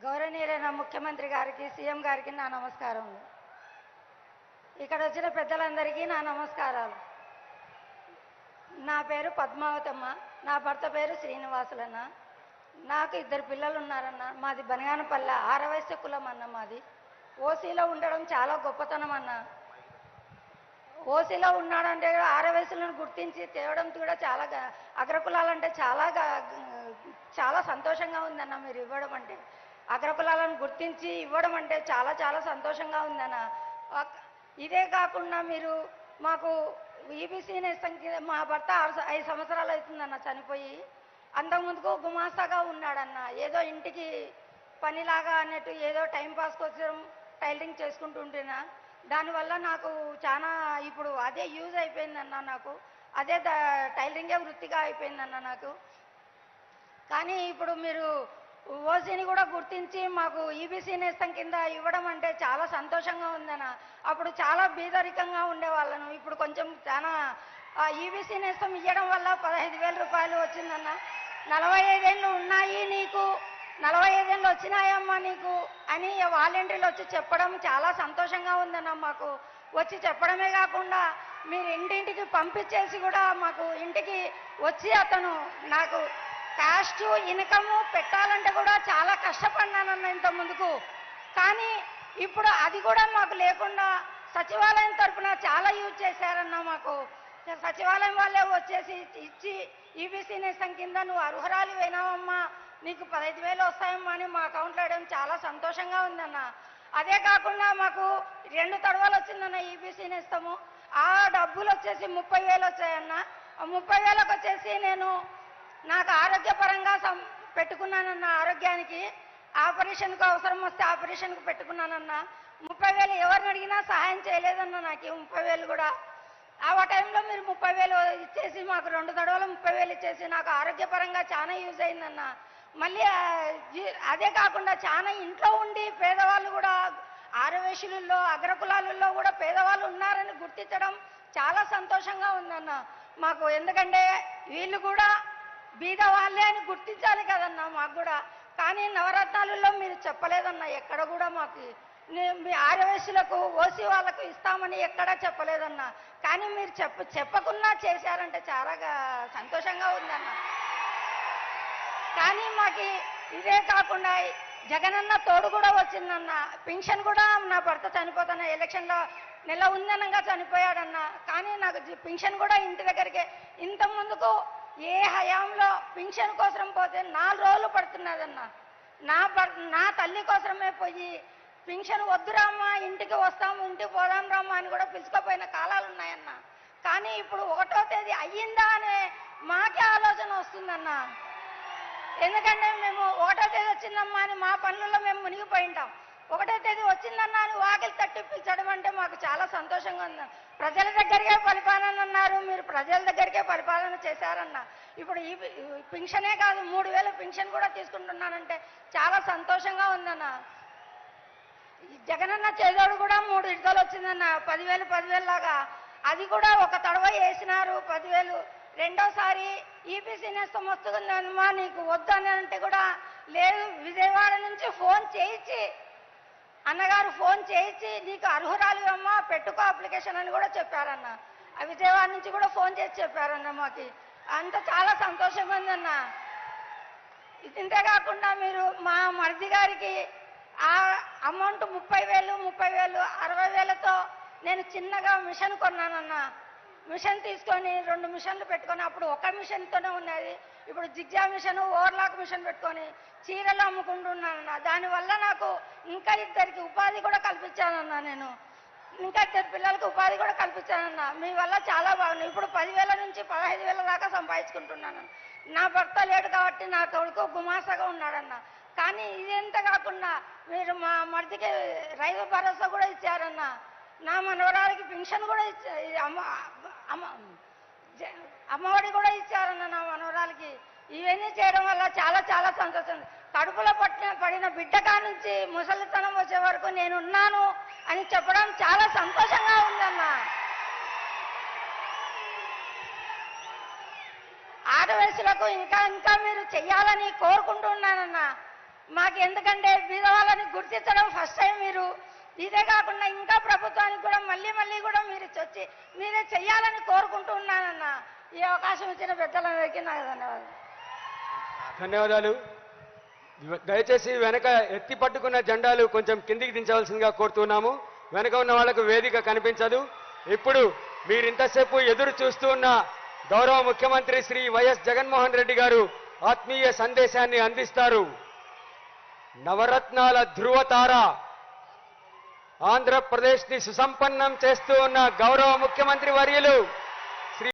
గౌరవనీయులైన ముఖ్యమంత్రి గారికి, సీఎం గారికి నా నమస్కారములు. ఇక్కడ వచ్చిన పెద్దలందరికీ నా నమస్కారాలు. నా పేరు పద్మావతమ్మ, నా భర్త పేరు శ్రీనివాసులన్న. నాకు 2 పిల్లలు ఉన్నారన్న. మాది బనగానపల్లె, ఆరవయస్సు కులం అన్న. మాది ఓసీలో ఉండడం చాలా గొప్పతనం అన్న. ఓసీలో ఉన్నాడంటే ఆరవయసులను గుర్తించి తేవడం కూడా చాలా అగ్రకులాలంటే చాలా సంతోషంగా ఉందన్న. మీరు ఇవ్వడం అంటే, అగ్రకులాలను గుర్తించి ఇవ్వడం అంటే చాలా చాలా సంతోషంగా ఉందన్న. ఇదే కాకుండా మీరు మాకు ఈబీసీ నేస్తంకి మా భర్త 5 సంవత్సరాలు అవుతుందన్న చనిపోయి. అంతకుముందుకు గుమాస్తాగా ఉన్నాడన్న. ఏదో ఇంటికి పనిలాగా అన్నట్టు ఏదో టైంపాస్ కోసం టైలరింగ్ చేసుకుంటూ ఉంటేనా, దానివల్ల నాకు చాలా ఇప్పుడు అదే యూజ్ అయిపోయిందన్న. నాకు అదే టైలరింగే వృత్తిగా అయిపోయిందన్న నాకు. కానీ ఇప్పుడు మీరు ఓసీని కూడా గుర్తించి మాకు ఈబీసీ నేస్తం కింద ఇవ్వడం అంటే చాలా సంతోషంగా ఉందన్న. అప్పుడు చాలా బీదరికంగా ఉండేవాళ్ళను. ఇప్పుడు కొంచెం చాలా ఈబీసీ నేస్తం ఇవ్వడం వల్ల 15,000 రూపాయలు వచ్చిందన్న. 45 ఏళ్ళు ఉన్నాయి నీకు, 45 ఏళ్ళు వచ్చినాయమ్మా నీకు అని వాలంటీర్లు వచ్చి చెప్పడం చాలా సంతోషంగా ఉందన్న. మాకు వచ్చి చెప్పడమే కాకుండా మీరు ఇంటింటికి పంపించేసి కూడా మాకు ఇంటికి వచ్చి అతను నాకు క్యాస్ట్ ఇన్కమ్ పెట్టాలంటే కూడా చాలా కష్టపడినానన్న ఇంత ముందుకు. కానీ ఇప్పుడు అది కూడా మాకు లేకుండా సచివాలయం తరఫున చాలా యూజ్ చేశారన్న. మాకు సచివాలయం వాళ్ళే వచ్చేసి ఇచ్చి ఈబీసీ నేస్తం కింద నువ్వు అర్హురాలు అయినావమ్మా, నీకు 15,000 వస్తాయమ్మా అని మా అకౌంట్లో వేయడం చాలా సంతోషంగా ఉందన్న. అదే కాకుండా మాకు 2 తడవలు వచ్చిందన్న ఈబీసీ నేస్తము. ఆ డబ్బులు వచ్చేసి 30,000 వచ్చాయన్న. 30,000కి వచ్చేసి నేను నాకు ఆరోగ్యపరంగా పెట్టుకున్నానన్న. ఆరోగ్యానికి ఆపరేషన్కు అవసరం వస్తే ఆపరేషన్కు పెట్టుకున్నానన్న. 30,000 ఎవరిని అడిగినా సహాయం చేయలేదన్న. నాకు 30,000 కూడా ఆ టైంలో మీరు 30,000 ఇచ్చేసి మాకు 2 తడవలు 30,000 ఇచ్చేసి నాకు ఆరోగ్యపరంగా చాలా యూజ్ అయిందన్న. మళ్ళీ అదే కాకుండా చాలా ఇంట్లో ఉండి పేదవాళ్ళు కూడా ఆరవేశులలో అగ్రకులాలలో కూడా పేదవాళ్ళు ఉన్నారని గుర్తించడం చాలా సంతోషంగా ఉందన్న మాకు. ఎందుకంటే వీళ్ళు కూడా బీద వాళ్ళే అని గుర్తించాలి కదన్నా మాకు కూడా. కానీ నవరత్నాలలో మీరు చెప్పలేదన్న. ఎక్కడ కూడా మాకు మీ ఆరవేశులకు ఓసీ వాళ్ళకు ఇస్తామని ఎక్కడా చెప్పలేదన్న. కానీ మీరు చెప్పకుండా చేశారంటే చాలా సంతోషంగా ఉందన్న. కానీ మాకు ఇదే కాకుండా జగనన్న తోడు కూడా వచ్చిందన్న. పింఛన్ కూడా నా భర్త చనిపోతున్న ఎలక్షన్లో నెల ఉందనంగా చనిపోయాడన్న. కానీ నాకు పింఛన్ కూడా ఇంటి దగ్గరికే. ఇంత ముందుకు ఏ హయాంలో పింఛన్ కోసం పోతే 4 రోజులు పడుతున్నదన్న. నా తల్లి కోసమే పోయి పింఛన్ వద్దురామ్మా, ఇంటికి వస్తాము, ఇంటికి పోదాం రామ్మా అని కూడా పిలుచుకోపోయిన కాలాలు ఉన్నాయన్న. కానీ ఇప్పుడు 1వ తేదీ అయ్యిందా అనే మాకే ఆలోచన వస్తుందన్న. ఎందుకంటే మేము 1వ తేదీ వచ్చిందమ్మా అని మా పనులలో మేము మునిగిపోయి ఉంటాం. 1వ తేదీ వచ్చిందన్న అని వాకిలి తట్టి పిలిచడం అంటే మాకు చాలా సంతోషంగా ఉంది. ప్రజల దగ్గరికే పరిపాలన అన్నారు, మీరు ప్రజల దగ్గరికే పరిపాలన చేశారన్న. ఇప్పుడు ఈ పింఛనే కాదు 3,000 పింఛన్ కూడా తీసుకుంటున్నానంటే చాలా సంతోషంగా ఉందన్న. జగనన్న చేదోడు కూడా 3 విడతలు వచ్చిందన్న. 10,000 లాగా అది కూడా ఒక తడవ వేసినారు 10,000. రెండోసారి ఈబీసీ నేస్తం వస్తుందమ్మా నీకు వద్దు అని అంటే కూడా లేదు. విజయవాడ నుంచి ఫోన్ చేయించి అన్నగారు ఫోన్ చేయించి నీకు అర్హురాలు అమ్మా పెట్టుకో అప్లికేషన్ అని కూడా చెప్పారన్న. ఆ విజయవాడ నుంచి కూడా ఫోన్ చేసి చెప్పారన్న. మాకు అంత చాలా సంతోషంగా ఉందన్న. ఇంతే కాకుండా మీరు మా మరిది గారికి ఆ అమౌంట్ 30,000 60,000తో నేను చిన్నగా మిషన్ కొన్నానన్న. మిషన్ తీసుకొని 2 మిషన్లు పెట్టుకొని, అప్పుడు ఒక మిషన్తోనే ఉన్నది. ఇప్పుడు జిగ్జా మిషన్, ఓవర్లాక్ మిషన్ పెట్టుకొని చీరలు అమ్ముకుంటున్నానన్న. దానివల్ల నాకు ఇంకా 2 ఉపాధి కూడా కల్పించానన్న. నేను ఇంకా 2 పిల్లలకు ఉపాధి కూడా కల్పించానన్న. మీ వల్ల చాలా బాగుంది. ఇప్పుడు 10,000 నుంచి 15,000 దాకా సంపాదించుకుంటున్నాను. నా భర్త లేడు కాబట్టి నా కొడుకు గుమాసగా ఉన్నాడన్న. కానీ ఇదంత కాకుండా మీరు మా మరిదికి రైతు భరోసా కూడా ఇచ్చారన్న. నా మనవరాలికి పింఛన్ కూడా అమ్మఒడి కూడా ఇచ్చారన్న నా మనవరాలికి. ఇవన్నీ చేయడం వల్ల చాలా చాలా సంతోషం. కడుపులో పడిన బిడ్డ కానుంచి ముసలితనం వచ్చే వరకు నేనున్నాను అని చెప్పడం చాలా సంతోషంగా ఉందన్న. ఆడవేసులకు ఇంకా ఇంకా మీరు చెయ్యాలని కోరుకుంటున్నానన్న. మాకు ఎందుకంటే బీద వాళ్ళని గుర్తించడం ఫస్ట్ టైం మీరు. ఇదే కాకుండా ఇంకా ప్రభుత్వానికి కూడా మళ్ళీ మళ్ళీ కూడా మీరు వచ్చి మీరే చెయ్యాలని కోరుకుంటూ ఉన్నానన్న. ఈ అవకాశం ఇచ్చిన పెద్దలందరికీ నాకు ధన్యవాదాలు. ధన్యవాదాలు. దయచేసి వెనక ఎత్తి పట్టుకున్న జెండాలు కొంచెం కిందికి దించవలసిందిగా కోరుతున్నాము. వెనక ఉన్న వాళ్లకు వేదిక కనిపించదు. ఇప్పుడు మీరింతసేపు ఎదురు చూస్తూ ఉన్న గౌరవ ముఖ్యమంత్రి శ్రీ వైఎస్ జగన్మోహన్ రెడ్డి గారు ఆత్మీయ సందేశాన్ని అందిస్తారు. నవరత్నాల ధృవతార, ఆంధ్రప్రదేశ్ ని సుసంపన్నం చేస్తూ ఉన్న గౌరవ ముఖ్యమంత్రి వర్యులు